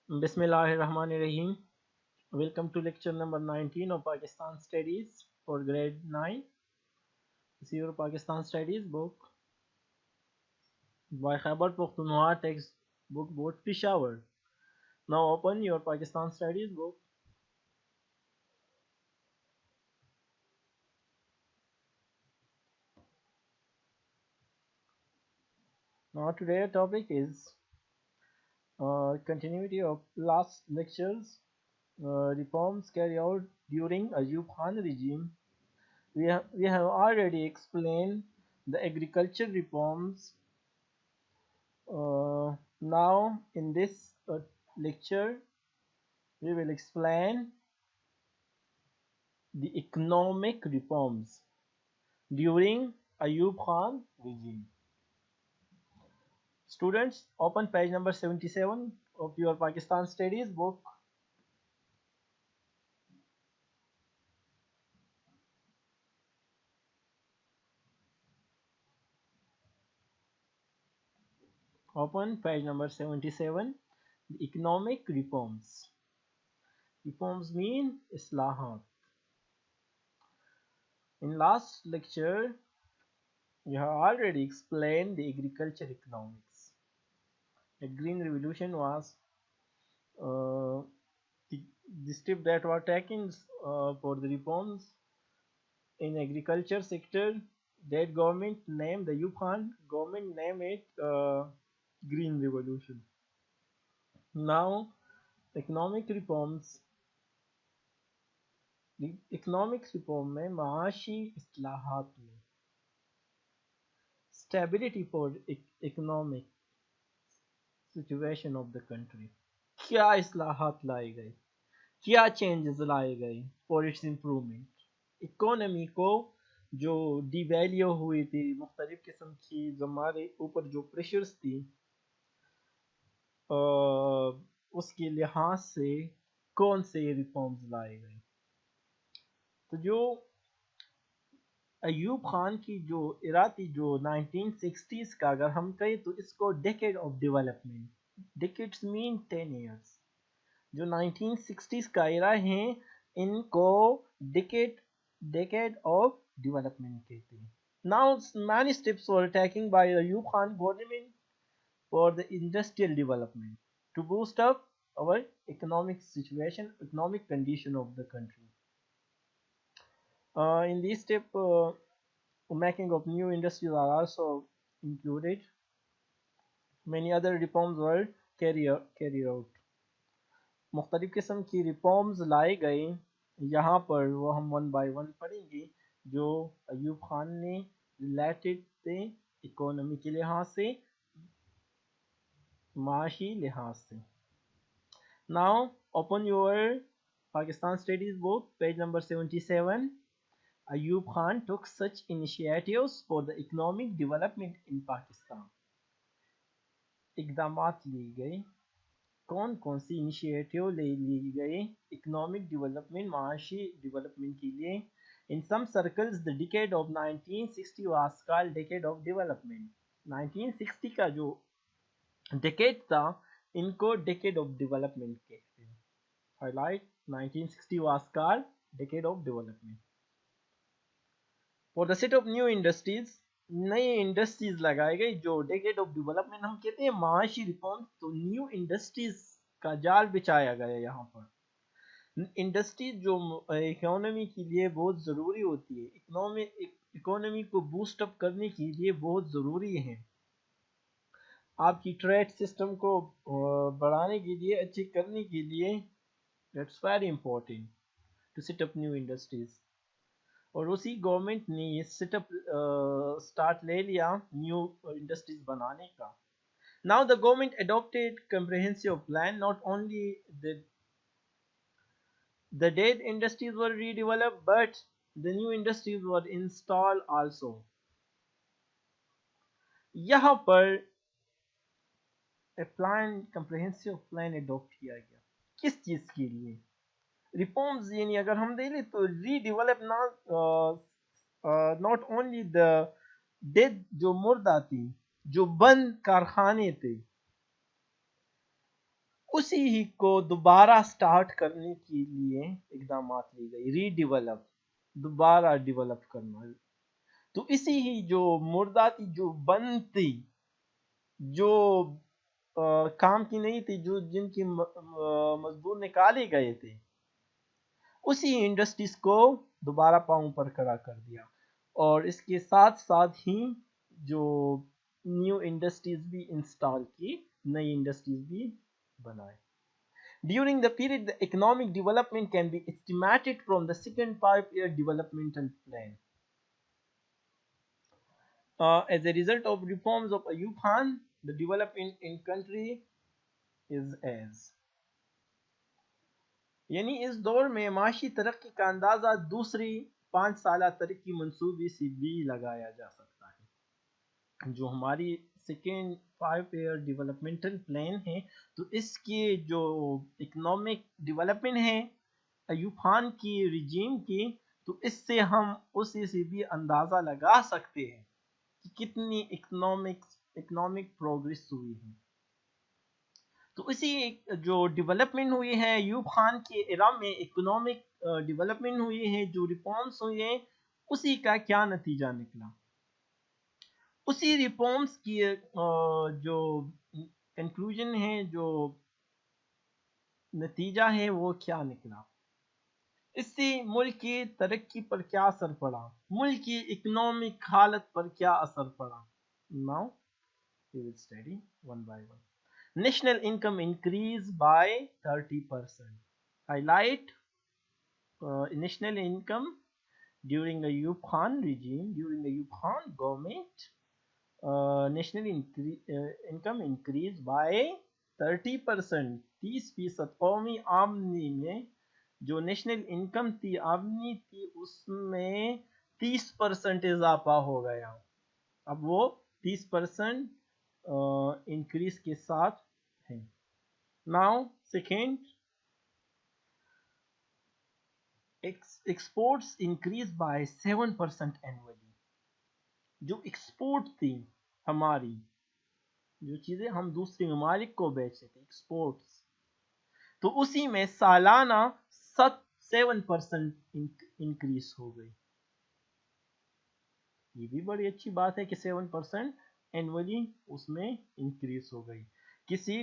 Bismillahirrahmanirrahim. Welcome to lecture number 19 of Pakistan Studies for grade 9. This is your Pakistan Studies book by Khyber Pakhtunkhwa textbook board Peshawar. Now open your Pakistan Studies book. Now today's topic is continuity of last lectures. Reforms carried out during Ayub Khan regime. We have already explained the agriculture reforms. Now in this lecture we will explain the economic reforms during Ayub Khan regime. Students, open page number 77 of your Pakistan Studies book. Open page number 77. The economic reforms. Reforms mean islahat. In last lecture, we have already explained the agriculture economics. The Green Revolution was uh, the step that were taken for the reforms in agriculture sector. That government named the Ayub Khan government named it Green Revolution. Now economic reforms, economic reform में माशी इस्लाहात में stability for economic situation of the country, क्या इस्लाहात लाए गए, क्या changes लाए गए for its improvement. Economy को जो डिवैल्यू हुई थी, मुख्तलिफ किस्म की हमारे ऊपर जो प्रेशर्स थी, उसके लिहाज से कौन से रिफॉर्म्स लाए गए। तो जो अयूब खान की जो इरा थी, जो 1960s का अगर हम कहें तो इसको decade of development, decades mean 10 years, जो 1960s का इरा है इनको डेकेड ऑफ डेवलपमेंट कहते हैं। Now many steps were taken by Ayub Khan government for the industrial development to boost up our economic situation, economic condition of the country. In this step, making of new industries are also included. Many other reforms were carried out. मुख्तलिफ किस्म की reforms लाए गए। यहाँ पर वो हम one by one पढ़ेंगे जो अयूब खान ने रिलेटेड थे इकोनॉमी के लिहाज से, माशी लिहाज से। Now open your Pakistan studies book, page number 77. Ayub Khan took such initiatives for the economic development in Pakistan. इकदामात लिए गए, कौन कौन सी इनिशिएटिव ले लिए गए इकोनॉमिक डेवलपमेंट, माशी डेवलपमेंट के लिए। In some circles the decade of 1960 was called decade of development. 1960 का जो decade था इनको decade of development कहते हैं। Highlight, 1960 was called decade of development. For the set of new industries, नई इंडस्ट्रीज लगाई गई। जो डेकेड ऑफ डेवलपमेंट हम कहते हैं माशी रिफॉर्म, तो न्यू इंडस्ट्रीज का जाल बिछाया गया। यहाँ पर इंडस्ट्रीज जो इकोनॉमी के लिए बहुत ज़रूरी होती है, इकोनॉमी को बूस्ट अप करने के लिए बहुत ज़रूरी है, आपकी ट्रेड सिस्टम को बढ़ाने के लिए, अच्छी करने के लिए। That's very important to set up new industries. और उसी गवर्नमेंट ने ये सेटअप स्टार्ट ले लिया न्यू इंडस्ट्रीज बनाने का। Now the government adopted comprehensive plan, not only the dead industries were redeveloped but the new industries were installed also. यहाँ पर प्लान, comprehensive plan अडॉप्ट किया गया किस चीज के लिए। रिफॉर्म्स यानी अगर हम देख ले तो redevelop not only the dead, जो मुर्दा थी, जो बंद कारखाने थे, उसी ही को दोबारा स्टार्ट करने के लिए इकदाम ली गई, रीडिवेलप, दोबारा डेवलप करना। तो इसी ही जो मुर्दा थी, जो बंद थी, जो काम की नहीं थी, जो जिनकी मजदूर निकाले गए थे, उसी इंडस्ट्रीज को दोबारा पांव पर खड़ा कर दिया। और इसके साथ साथ ही जो न्यू इंडस्ट्रीज भी इंस्टॉल की, नई इंडस्ट्रीज भी बनाए। During the period, the economic development can be estimated from the second 5-year developmental plan. As a result of reforms of Ayub Khan, the development in country is as. यानी इस दौर में माशी तरक्की का अंदाजा दूसरी 5 साल तरक्की मंसूबे से भी लगाया जा सकता है। जो हमारी सेकेंड 5-year डेवलपमेंटल प्लान है, तो इसके जो इकोनॉमिक डेवलपमेंट है अयूब खान की रिजीम की, तो इससे हम उसी से भी अंदाजा लगा सकते हैं कि कितनी इकोनॉमिक प्रोग्रेस हुई है। तो इसी जो डेवलपमेंट हुई है अयूब खान के एरा में, इकोनॉमिक डेवलपमेंट हुई है, जो रिफॉर्म्स हुए हैं, उसी का क्या नतीजा निकला, उसी रिफॉर्म्स की जो कंक्लूजन है, जो नतीजा है, वो क्या निकला, इससे मुल्क की तरक्की पर क्या असर पड़ा, मुल्क की इकोनॉमिक हालत पर क्या असर पड़ा। Now we will study one by one. National income increased by 30%. Highlight national income during the Ayub Khan regime, during the Ayub Khan government, national income increased by 30%. 30% कौमी आमदनी में जो नेशनल इनकम थी, आमदनी थी, उसमें 30% इजाफा हो गया। अब वो 30% इंक्रीज के साथ है। Now second, exports increase by 7% annually. जो एक्सपोर्ट थी हमारी, जो चीजें हम दूसरे ममालिक को बेचते थे, एक्सपोर्ट्स, तो उसी में सालाना 7% इंक्रीज हो गई। ये भी बड़ी अच्छी बात है कि 7% एनुअली उसमें इंक्रीज हो गई। किसी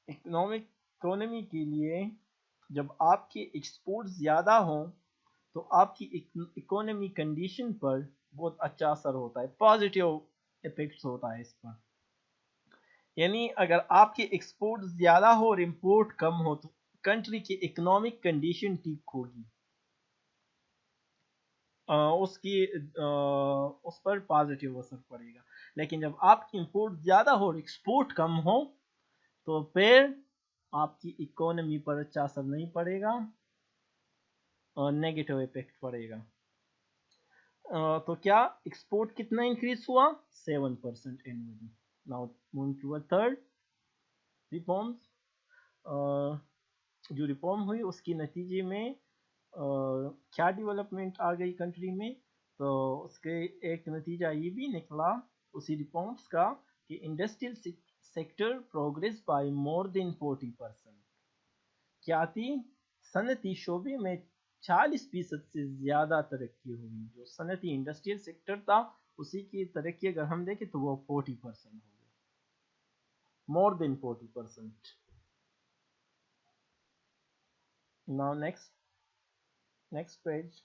इकोनॉमी के लिए जब आपके एक्सपोर्ट ज़्यादा हो, तो आपकी इकोनॉमी कंडीशन पर बहुत अच्छा असर होता है, पॉजिटिव इफेक्ट्स होता है इस पर। यानी अगर आपके एक्सपोर्ट ज़्यादा हो और इम्पोर्ट कम हो, तो कंट्री की इकोनॉमिक कंडीशन ठीक होगी, उस पर पॉजिटिव असर पड़ेगा। लेकिन जब आपकी इंपोर्ट ज़्यादा हो और एक्सपोर्ट कम हो, तो फिर आपकी इकोनॉमी पर अच्छा असर नहीं पड़ेगा और नेगेटिव इफेक्ट पड़ेगा। तो क्या एक्सपोर्ट कितना इंक्रीज हुआ? 7% annually. Now moving to third reforms. जो रिफॉर्म हुई उसके नतीजे में क्या डेवलपमेंट आ गई कंट्री में, तो उसके एक नतीजा ये भी निकला उसी रिफॉर्म्स का कि industrial sector progress by more than 40%। क्या थी? सनती शोबे में 40% से ज़्यादा तरक्की हुई। जो सनती इंडस्ट्रियल सेक्टर था, उसी की तरक्की अगर हम देखें तो वो 40% हो गई, मोर than 40%। Now next page.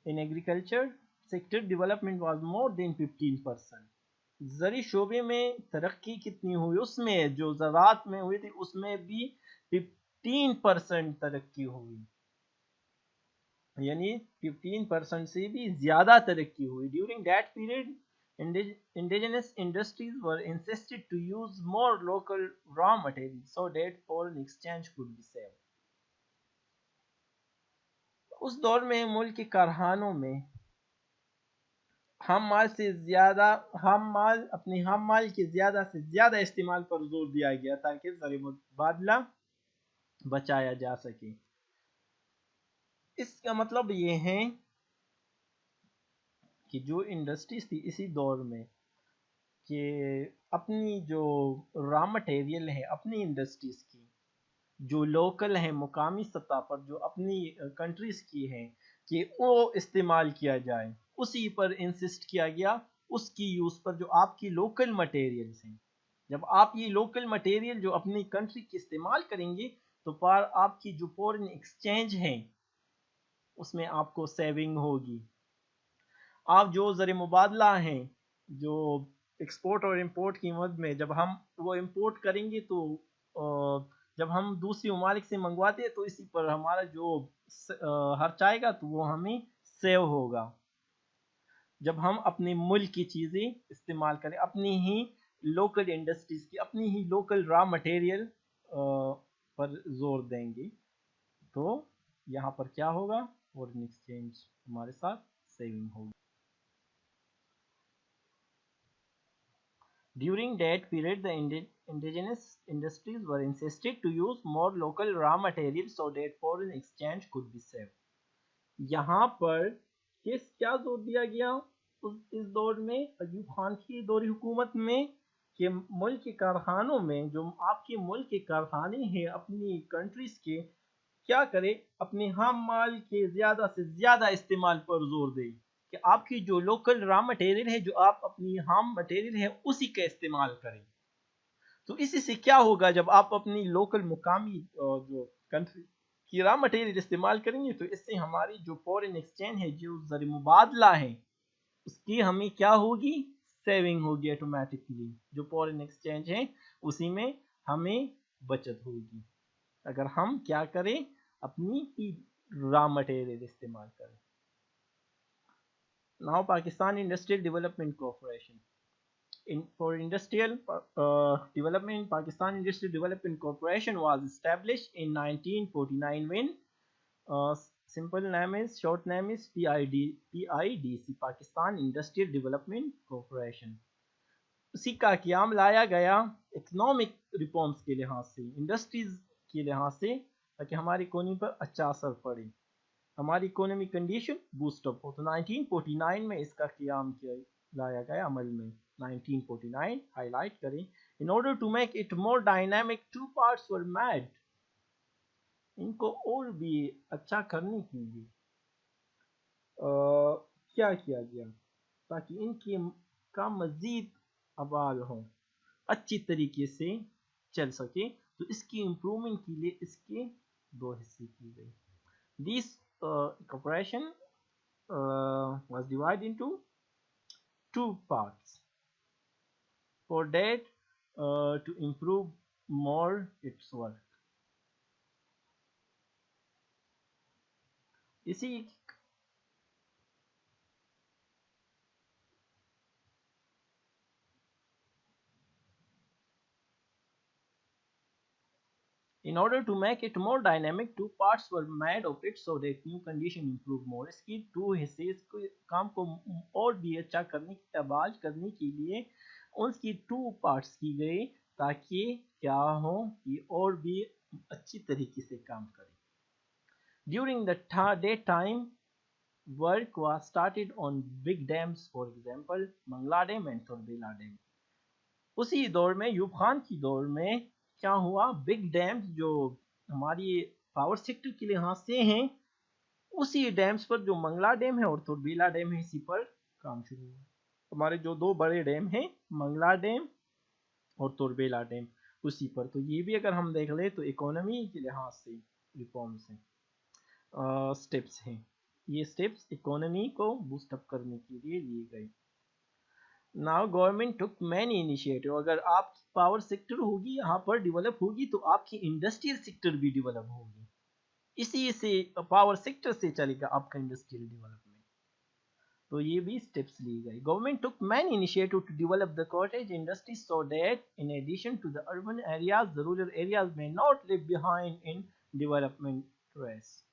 In agriculture sector development was more than 15%. ज़री शोबे में तरक्की कितनी हुई, उसमें जो ज़राअत में हुई थी उसमें भी 15% तरक्की हुई, यानी 15% से भी ज़्यादा तरक्की हुई। During that period indigenous industries were insisted to use more local raw materials so that foreign exchange could be saved. उस दौर में मुल्क के कारखानों में हम माल से ज़्यादा अपने हम माल के ज़्यादा से ज़्यादा इस्तेमाल पर जोर दिया गया ताकि ज़र मुबादला बचाया जा सके। इसका मतलब ये है कि जो इंडस्ट्रीज थी इसी दौर में, कि अपनी जो रॉ मटेरियल है अपनी इंडस्ट्रीज की, जो लोकल है मुकामी सतह पर जो अपनी कंट्रीज की है, कि वो इस्तेमाल किया जाए, उसी पर इंसिस्ट किया गया, उसकी यूज़ पर, जो आपकी लोकल मटेरियल्स हैं। जब आप ये लोकल मटेरियल जो अपनी कंट्री की इस्तेमाल करेंगे, तो पर आपकी जो फॉरेन एक्सचेंज है उसमें आपको सेविंग होगी। आप जो ज़र मुबादला हैं, जो एक्सपोर्ट और इंपोर्ट की मद में, जब हम वो इंपोर्ट करेंगे तो जब हम दूसरी ममालिक से मंगवाते हैं तो इसी पर हमारा जो खर्च आएगा तो वो हमें सेव होगा। जब हम अपने मुल्क की चीज़ें इस्तेमाल करें, अपनी ही लोकल इंडस्ट्रीज की, अपनी ही लोकल रॉ मटेरियल पर जोर देंगे, तो यहाँ पर क्या होगा, फॉरेन एक्सचेंज हमारे साथ सेविंग होगी। During that period, the indigenous industries were insisted to use more local raw materials so that foreign exchange could be saved. यहाँ पर क्या जोर दिया गया इस दौर में, अयूब खान की दौरी हुकूमत में, कि मुल्क के कारखानों में, जो आपके मुल्क के कारखाने हैं अपनी कंट्रीज के, क्या करे, अपने हम माल के ज़्यादा से ज़्यादा इस्तेमाल पर जोर दे, कि आपकी जो लोकल रॉ मटेरियल है, जो आप अपनी हार्म मटेरियल है उसी का इस्तेमाल करें। तो इसी से क्या होगा, जब आप अपनी लोकल मुकामी जो कंट्री की रॉ मटेरियल इस्तेमाल करेंगे, तो इससे हमारी जो फॉरेन एक्सचेंज है, जो ज़र मुबादला है, उसकी हमें क्या होगी, सेविंग होगी ऑटोमेटिकली। जो फॉरेन एक्सचेंज है उसी में हमें बचत होगी, अगर हम क्या करें, अपनी रॉ मटेरियल इस्तेमाल करें। Now Pakistan Industrial Development Corporation. For industrial development, Pakistan Industrial Development Corporation was established in 1949 when simple name is, short name is PIDC, Pakistan Industrial Development Corporation. उसी का क़याम लाया गया इकोनॉमिक रिफॉर्म्स के लिहाज से, industries के लिहाज से, ताकि हमारी इकोनॉमी पर अच्छा असर पड़े, हमारी इकोनॉमिक कंडीशन बूस्टअप हो। तो 1949 में इसका क़याम किया लाया गया अमल में। 1949 हाईलाइट करें। In order to make it more dynamic, two parts were made. इनको और भी अच्छा करने के लिए क्या किया गया, ताकि इनकी का मज़ीद अवाल हो, अच्छी तरीके से चल सके। तो इसकी इम्प्रूवमेंट के लिए इसके दो हिस्से की गई। This corporation was divided into two parts for that to improve more its work. इसी In order to make it more dynamic, two parts were made of it so that new condition improve more. इसकी दो हिस्से इसको काम को और भी अच्छा करने की आवाज करने के लिए उसकी टू पार्ट्स की गई, ताकि क्या हो कि और भी अच्छी तरीके से काम करे। During that time, work was started on big dams, for example, Mangla Dam and Turbela Dam. उसी दौर में, यूब खान की दौर में क्या हुआ, बिग डैम्स जो हमारी पावर सेक्टर के लिहाज से हैं, उसी डैम्स पर, जो मंगला डैम है और तुर्बेला डैम है, इसी पर काम शुरू हुआ। हमारे जो दो बड़े डैम हैं, मंगला डैम और तुर्बेला डैम, उसी पर। तो ये भी अगर हम देख ले तो इकोनॉमी के लिहाज से रिफॉर्म्स हैं, स्टेप्स हैं। ये स्टेप्स इकोनॉमी को बूस्टअप करने के लिए लिए गए। Now government took many initiative. अगर आपकी पावर सेक्टर होगी यहाँ पर डेवलप होगी, तो आपकी इंडस्ट्रियल सेक्टर भी डेवलप होगी। इसी से पावर सेक्टर से चलेगा आपका इंडस्ट्रियल डेवलपमेंट। तो ये भी स्टेप्स ली गई। Government took many initiative to develop the cottage industry so that in addition to the urban areas, the rural areas may not live behind in development race.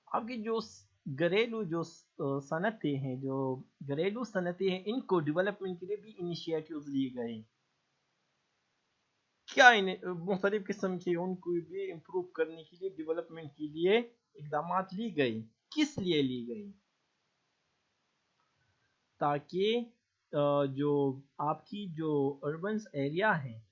आपकी जो घरेलू जो सनतें हैं, जो घरेलू सनतें हैं, इनको डेवलपमेंट के लिए भी इनिशिएटिव्स लिए गए। क्या मुख्तलिफ किस्म के उनको भी इम्प्रूव करने के लिए, डेवलपमेंट के लिए इकदाम ली गई। किस लिए ली गई, ताकि जो आपकी जो अर्बन एरिया है,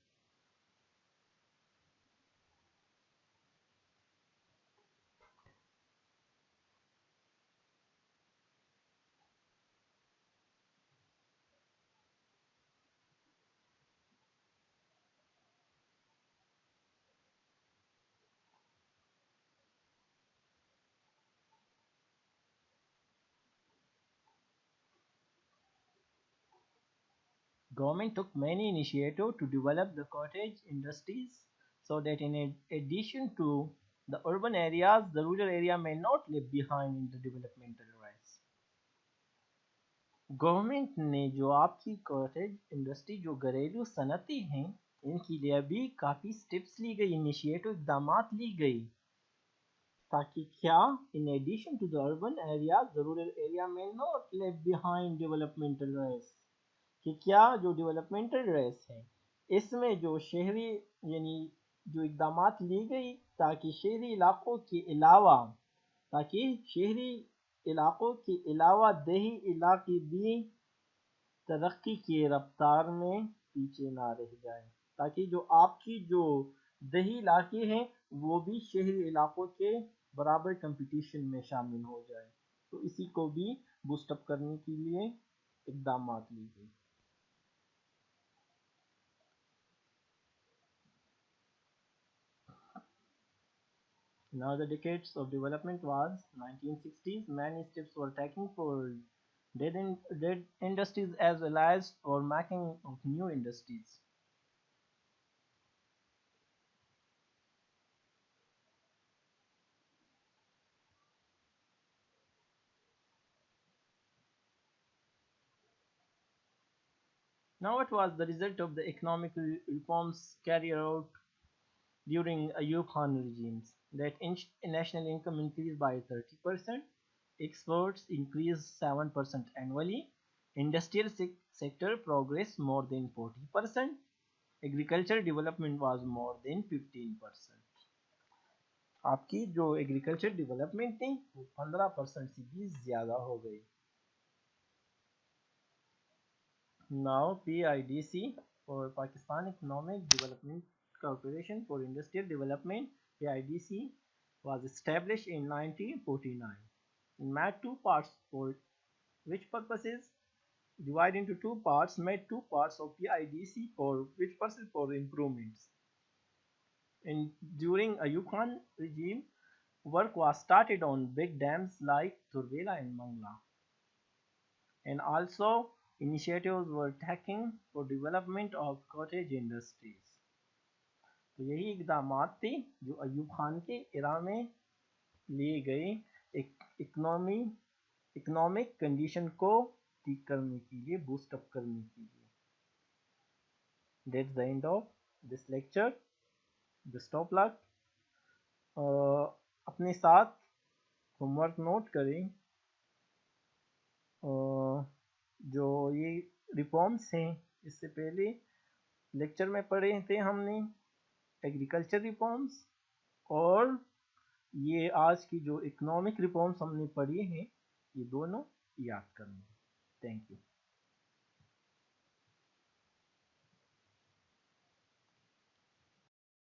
government took many initiatives to develop the cottage industries so that in addition to the urban areas, the rural area may not leave behind in the developmental race. Government ने जो आपकी cottage industry जो घरेलू सनतें हैं इनके लिए भी काफ़ी स्टेप्स ली गई, इनिशिएटिव इकदाम ली गई ताकि क्या in addition to the urban area the rural area may not left behind developmental race, कि क्या जो डेवलपमेंटल रेस है इसमें जो शहरी यानी जो इकदाम ली गई ताकि शहरी इलाकों के अलावा ताकि शहरी इलाकों के अलावा देही इलाके भी तरक्की की रफ्तार में पीछे ना रह जाए, ताकि जो आपकी जो दही इलाके हैं वो भी शहरी इलाकों के बराबर कंपटीशन में शामिल हो जाए। तो इसी को भी बूस्टअप करने के लिए इकदाम ली गई। Now the decades of development was 1960s. Many steps were taken for dead industries as well as for making of new industries. Now what was the result of the economic reforms carried out during Ayub Khan regimes? That national income increased by 30%, exports increased 7% annually, industrial sector progressed more than 40%, agriculture development was more than 15%. आपकी जो agriculture development थी वो 15% से भी ज़्यादा हो गई। Now PIDC और Pakistan economic development corporation for industrial development PIDC was established in 1949. It made two parts for which purposes divided into two parts, made two parts of PIDC for which purpose for improvements. In during Ayub Khan regime, work was started on big dams like Turbela and Mangla, and also initiatives were taken for development of cottage industries. तो यही इकदाम थे जो अयूब खान के इरा में लिए गए एक इकोनॉमिक कंडीशन को ठीक करने के लिए, बूस्ट अप करने के लिए। That's the end of this lecture. Best of luck. अपने साथ होमवर्क नोट करें। जो ये रिफॉर्म्स हैं इससे पहले लेक्चर में पढ़े थे हमने एग्रीकल्चर रिफॉर्म्स, और ये आज की जो इकोनॉमिक रिफॉर्म्स हमने पढ़ी हैं ये दोनों याद करना। Thank you.